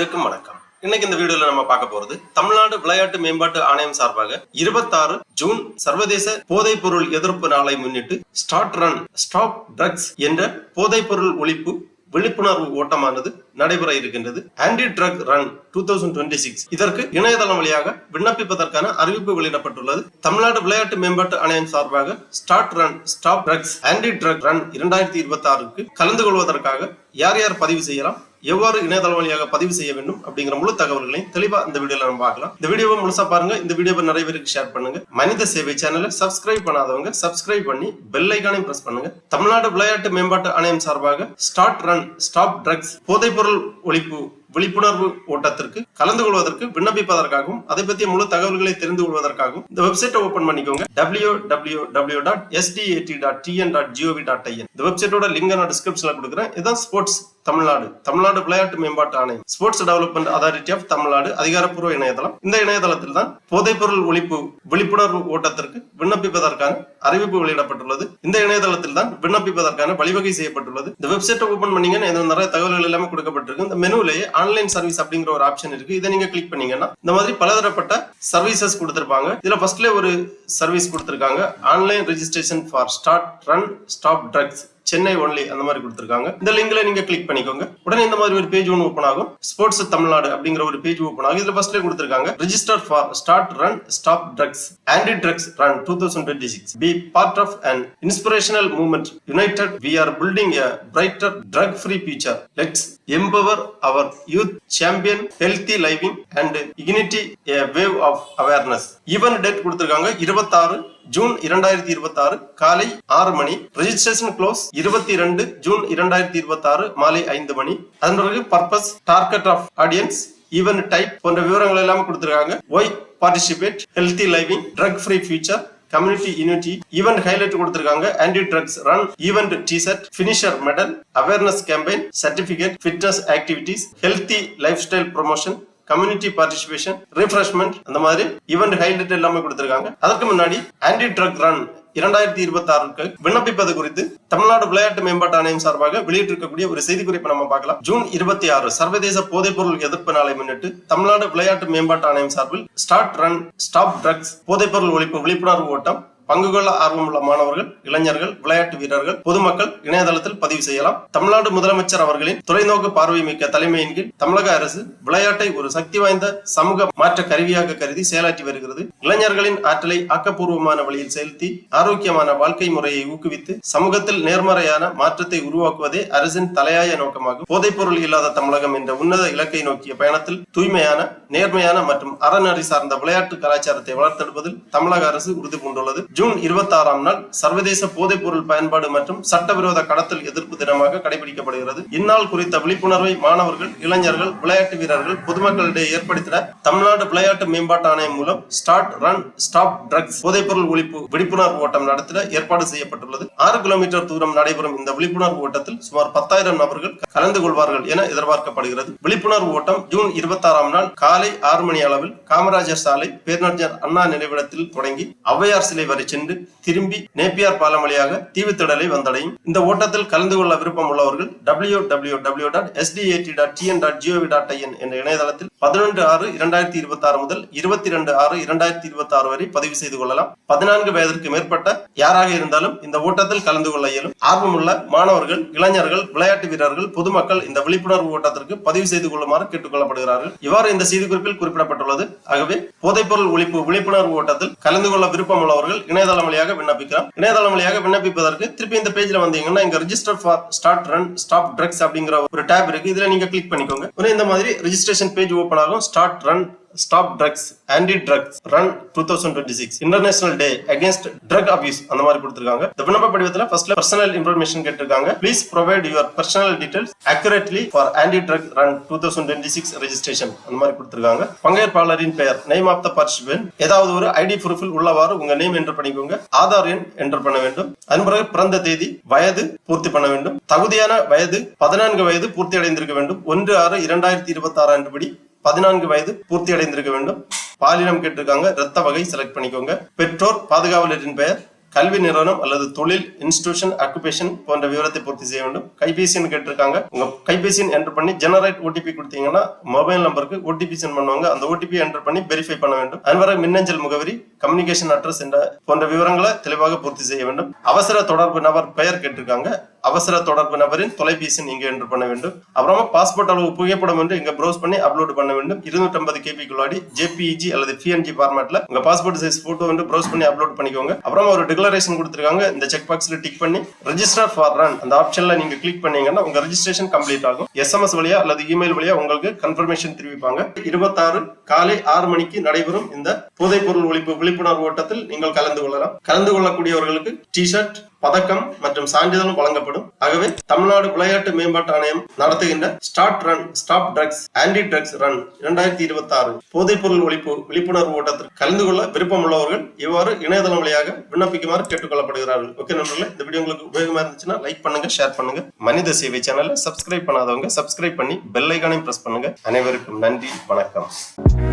அனைவருக்கும் வணக்கம். இன்னைக்கு இந்த வீடியோல நம்ம பார்க்க போறது தமிழ்நாடு விளையாட்டு மேம்பாட்டு ஆணையம் சார்பாக 26 ஜூன் சர்வதேச போதைப் பொருள் எதிர்ப்பு நாளை முன்னிட்டு ஸ்டார்ட் ரன் ஸ்டாப் ட்ரக்ஸ் என்ற போதைப் பொருள் ஒழிப்பு விழிப்புணர்வு ஓட்டமானது நடைபெற இருக்கின்றது. ஆன்டி ட்ரக் ரன் 2026 இதற்கு இணையதளம் வழியாக விண்ணப்பிப்பதற்கான அறிவிப்பு வெளியிடப்பட்டுள்ளது. தமிழ்நாடு விளையாட்டு மேம்பாட்டு ஆணையம் சார்பாக start run stop drugs anti drug run 2026க்கு கலந்து கொள்வதற்காக யார் யார் பதிவு செய்யலாம், எவ்வாறு இணையதளம் வழியாக பதிவு செய்ய வேண்டும் அப்படிங்கிற முழு தகவல்களையும் தெளிவா இந்த வீடியோல நம்ம பார்க்கலாம். இந்த வீடியோவை முழுசா பாருங்க. இந்த வீடியோவை நிறைய பேருக்கு ஷேர் பண்ணுங்க. மனித சேவை சேனலை சப்ஸ்கிரைப் பண்ணாதவங்க சப்ஸ்கிரைப் பண்ணி பெல் ஐகானையும் பிரஸ் பண்ணுங்க. தமிழ்நாடு விளையாட்டு மேம்பாட்டு ஆணையம் சார்பாக ஸ்டார்ட் ரன் ஸ்டாப் ட்ரக்ஸ் போதைப் பொருள் ஒழிப்பு விழிப்புணர்வு ஓட்டத்திற்கு கலந்து கொள்வதற்கு விண்ணப்பிப்பதற்காகவும் அதை பற்றிய முழு தகவல்களை தெரிந்து கொள்வதற்காகவும் இந்த வெப்சைட்டை ஓபன் பண்ணிக்கோங்க. www.sdat.tn.gov.in இந்த வெப்சைட்டோட லிங்க் நான் டிஸ்கிரிப்ஷன்ல கொடுக்குறேன். இதுதான் ஸ்போர்ட்ஸ் தமிழ்நாடு விளையாட்டு மேம்பாட்டு ஆணையம் sports development authority of Tamil Nadu அதிகாரப்பூர்வ இணையதளம். இந்த இணையதளத்தில் தான் போதைப் பொருள் ஒழிப்பு விழிப்புணர்வு ஓட்டத்திற்கு விண்ணப்பிப்பதற்கான அறிவிப்பு வெளியிடப்பட்டுள்ளது. இந்த இணையதளத்தில் தான் விண்ணப்பிப்பதற்கான வழிவகை செய்யப்பட்டுள்ளது. இந்த வெப்சைட்டை ஓபன் பண்ணீங்கன்னா நிறைய தகவல்கள் எல்லாமே கொடுக்கப்பட்டிருக்கு. இந்த மெனுவிலேயே ஆன்லைன் சர்வீஸ் அப்படிங்கிற ஒரு ஆப்ஷன் இருக்கு. இதை நீங்க கிளிக் பண்ணீங்கன்னா இந்த மாதிரி பலதரப்பட்ட சர்வீசஸ் கொடுத்திருப்பாங்க. இதுல ஃபர்ஸ்ட்ல ஒரு சர்வீஸ் கொடுத்திருக்காங்க, online registration for start run stop drugs Chennai only அந்த மாதிரி கொடுத்திருக்காங்க. இந்த லிங்க்ல நீங்க கிளிக் பண்ணிக்கோங்க. உடனே இந்த மாதிரி ஒரு பேஜ் ஒன்று ஓபன் ஆகும். ஸ்போர்ட்ஸ் தமிழ்நாடு அப்படிங்கிற ஒரு பேஜ் ஓபன் ஆகும். இதுல ஃபர்ஸ்ட்ல கொடுத்திருக்காங்க, register for start run stop drugs anti drugs run 2026 be part of an inspirational movement united we are building a brighter drug free future. Let's empower our youth, champion healthy living and ignite a wave of awareness. Event date கொடுத்திருக்காங்க 26 June 2026 காலை 6 மணி. Registration close 22 June 2026 மாலை 5 மணி. அதன் பிறகு purpose, target of audience, event type போன்ற விவரங்கள் எல்லாம் கொடுத்திருக்காங்க. Why participate, healthy living, drug free future, community unity. Event highlight கொடுத்திருக்காங்க, anti drugs run, event T-shirt, finisher medal, awareness campaign, certificate, fitness activities, healthy lifestyle promotion, community participation, refreshment, அந்த மாதிரி event highlight எல்லாமே கொடுத்திருக்காங்க. அதற்கு முன்னாடி anti drug run 2026க்கு விண்ணப்பிப்பது குறித்து தமிழ்நாடு விளையாட்டு மேம்பாட்டு ஆணையம் சார்பாக வெளியிட்டிருக்கக்கூடிய ஒரு செய்தி குறிப்பை நம்ம பார்க்கலாம். ஜூன் 26 சர்வதேச போதைப் பொருள் எதிர்ப்பு நாளை முன்னிட்டு தமிழ்நாடு விளையாட்டு மேம்பாட்டு ஆணையம் சார்பில் ஸ்டார்ட் ரன் ஸ்டாப் ட்ரக்ஸ் போதைப் பொருள் ஒழிப்பு விழிப்புணர்வு ஓட்டம் பங்கு கொள்ள ஆர்வமுள்ள மாணவர்கள், இளைஞர்கள், விளையாட்டு வீரர்கள், பொதுமக்கள் இணையதளத்தில் பதிவு செய்யலாம். தமிழ்நாடு முதலமைச்சர் அவர்களின் தொலைநோக்கு பார்வை மிக்க தலைமையின் கீழ் தமிழக அரசு விளையாட்டை ஒரு சக்தி வாய்ந்த சமூக மாற்ற கருவியாக கருதி செயலாற்றி வருகிறது. இளைஞர்களின் ஆற்றலை ஆக்கப்பூர்வமான வழியில் செலுத்தி ஆரோக்கியமான வாழ்க்கை முறையை ஊக்குவித்து சமூகத்தில் நேர்மறையான மாற்றத்தை உருவாக்குவதே அரசின் தலையாய நோக்கமாகும். போதைப் பொருள் இல்லாத தமிழகம் என்ற உன்னத இலக்கை நோக்கிய பயணத்தில் தூய்மையான, நேர்மையான மற்றும் அறநெறி சார்ந்த விளையாட்டு கலாச்சாரத்தை வளர்த்தெடுப்பதில் தமிழக அரசு உறுதி பூண்டுள்ளது. ஜூன் 26ஆம் நாள் சர்வதேச போதைப் பொருள் பயன்பாடு மற்றும் சட்டவிரோத கடத்தல் எதிர்ப்பு தினமாக கடைபிடிக்கப்படுகிறது. இந்நாள் குறித்த விழிப்புணர்வை மாணவர்கள், இளைஞர்கள், விளையாட்டு வீரர்கள், பொதுமக்களிடையே ஏற்படுத்திட தமிழ்நாடு விளையாட்டு மேம்பாட்டு ஆணையம் மூலம் ஸ்டார்ட் ரன் ஸ்டாப் ட்ரக்ஸ் போதைப் பொருள் ஒழிப்பு விழிப்புணர்வு ஓட்டம் நடத்திட ஏற்பாடு செய்யப்பட்டுள்ளது. 6 கிலோமீட்டர் தூரம் நடைபெறும் இந்த விழிப்புணர்வு ஓட்டத்தில் சுமார் 10,000 நபர்கள் கலந்து கொள்வார்கள் என எதிர்பார்க்கப்படுகிறது. விழிப்புணர்வு ஓட்டம் ஜூன் 26ஆம் நாள் காலை 6 மணி அளவில் காமராஜர் சாலை பேரறிஞர் அண்ணா நினைவிடத்தில் தொடங்கி ஔவையார் சிலை வரை சென்று திரும்பி நேப்பியார் பாலம் வழியாக தீவுத்திடலை வந்தடையும். இந்த ஓட்டத்தில் கலந்து கொள்ள விருப்பம் உள்ளவர்கள் www.sdat.tn.gov.in என்ற இணையதளத்தில் 11/6/2026 முதல் 22/6/2026 வரை பதிவு செய்து கொள்ளலாம். 14 வயதிற்கு மேற்பட்ட யாராக இருந்தாலும் இந்த ஓட்டத்தில் கலந்து கொள்ள இயலும். ஆர்வமுள்ள மாணவர்கள், இளைஞர்கள், விளையாட்டு வீரர்கள், பொதுமக்கள் இந்த விழிப்புணர்வு ஓட்டத்திற்கு பதிவு செய்து கொள்ளுமாறு கேட்டுக் கொள்ளப்படுகிறார்கள். இவ்வாறு இந்த செய்திக்குறிப்பில் குறிப்பிடப்பட்டுள்ளது. ஆகவே போதைப் பொருள் ஒழிப்பு விழிப்புணர்வு ஓட்டத்தில் கலந்து கொள்ள விருப்பம் உள்ளவர்கள் இணையதளம் வழியாக விண்ணப்பிக்கலாம். இணையதளம் வழியாக விண்ணப்பிப்பதற்கு திருப்பி இந்த பேஜ்ல வந்தீங்கன்னா இங்க register for start run stop drugs அப்படிங்கிற ஒரு டேப் இருக்கு. இதுல நீங்க கிளிக் பண்ணிக்கோங்க. இந்த மாதிரி ரெஜிஸ்ட்ரேஷன் பேஜ் ஓபன் ஆகும். Start run stop drugs anti drugs run 2026 international day against drug abuse அந்த மாதிரி கொடுத்திருக்காங்க. இந்த விண்ணப்ப படிவத்துல ஃபர்ஸ்ட்ல பர்சனல் இன்ஃபர்மேஷன் கேட்டிருக்காங்க. Please provide your personal details accurately for anti drug run 2026 registration அந்த மாதிரி கொடுத்திருக்காங்க. பங்கேற்பாளரின் பெயர், நேம் ஆஃப் த பார்ட்டிசிபென்ட், ஏதாவது ஒரு ஐடி ப்ரூஃபில் உள்ளவாறு உங்க நேம் என்டர் பண்ணிக்கோங்க. ஆதார் எண் என்டர் பண்ண வேண்டும். அதன் பிறகு பிறந்த தேதி, வயது பூர்த்தி பண்ண வேண்டும். தகுதியான வயது 14 வயது பூர்த்தி அடைந்திருக்க வேண்டும். 1/6/2026 அன்றுபடி 14 வயது பூர்த்தி அடைந்திருக்க வேண்டும். பாலினம் கேட்டிருக்காங்க. இரத்த வகை செலக்ட் பண்ணிக்கோங்க. பெற்றோர், பாதுகாவலரின் பெயர், கல்வி நிறுவனம் அல்லது தொழில் இன்ஸ்டிடியூஷன் ஆக்குபேஷன் போன்ற விவரத்தை பூர்த்தி செய்ய வேண்டும். கைபேசின்னு கேட்டிருக்காங்க. உங்க கைபேசின்னு என்டர் பண்ணி ஜெனரேட் ஓடிபி கொடுத்தீங்கன்னா மொபைல் நம்பருக்கு ஓடிபி சென்ட் பண்ணுவாங்க. அந்த ஓடிபி என்டர் பண்ணி வெரிஃபை பண்ண வேண்டும். அதுவரை மின்னஞ்சல் முகவரி, கம்யூனிகேஷன் அட்ரஸ் போன்ற விவரங்களை தெளிவாக பூர்த்தி செய்ய வேண்டும். அவசர தொடர்பு நபர் பெயர் கேட்டிருக்காங்க. அவசர தொடர்பு நபரின் தொலைபேசி இங்க என்டர் பண்ண வேண்டும். அப்புறமா பாஸ்போர்ட் அளவு புகைப்படம் வந்து இங்க ப்ரௌஸ் பண்ணி அப்லோட் பண்ண வேண்டும். 250 KB ஜேபிஇஜி அல்லது PNG ஃபார்மேட்ல உங்க பாஸ்போர்ட் சைஸ் போட்டோ வந்து ப்ரௌஸ் பண்ணி அப்லோட் பண்ணிக்கோங்க. அப்புறமா ஒரு டிக்ளரேஷன் கொடுத்திருக்காங்க. இந்த செக் பாக்ஸ்ல டிக் பண்ணி ரெஜிஸ்டர் ஃபார் ரன் அந்த ஆப்ஷன்ல நீங்க கிளிக் பண்ணீங்கன்னா உங்க ரெஜிஸ்ட்ரேஷன் கம்ப்ளீட் ஆகும். SMS வழியா அல்லது இமெயில் வழியா உங்களுக்கு கன்ஃபர்மேஷன் தெரிவிப்பாங்க. 26 காலை 6 மணிக்கு நடைபெறும் இந்த போதைப் பொருள் ஒழிப்பு விழிப்புணர்வு ஓட்டத்தில் நீங்கள் கலந்து கொள்ளலாம். கலந்து கொள்ளக்கூடியவர்களுக்கு டிஷர்ட், பதக்கம் மற்றும் சான்றிதழும் வழங்கப்படும். ஆகவே தமிழ்நாடு விளையாட்டு மேம்பாட்டு ஆணையம் நடத்துகின்ற start run stop drugs anti drugs run 2026 போதைப் பொருள் ஒழிப்பு விழிப்புணர்வு ஓட்டத்தில் கலந்து கொள்ள விருப்பம் உள்ளவர்கள் இவ்வாறு இணையதளம் வழியாக விண்ணப்பிக்குமாறு கேட்டுக்கொள்ளப்படுகிறார்கள். ஓகே நண்பர்களே, இந்த வீடியோ உங்களுக்கு உபயோகமா இருந்துச்சுன்னா லைக் பண்ணுங்க, ஷேர் பண்ணுங்க. மனித சேவை சேனலை சப்ஸ்கிரைப் பண்ணாதவங்க சப்ஸ்கிரைப் பண்ணி பெல் ஐகானையும் பிரஸ் பண்ணுங்க. அனைவருக்கும் நன்றி, வணக்கம்.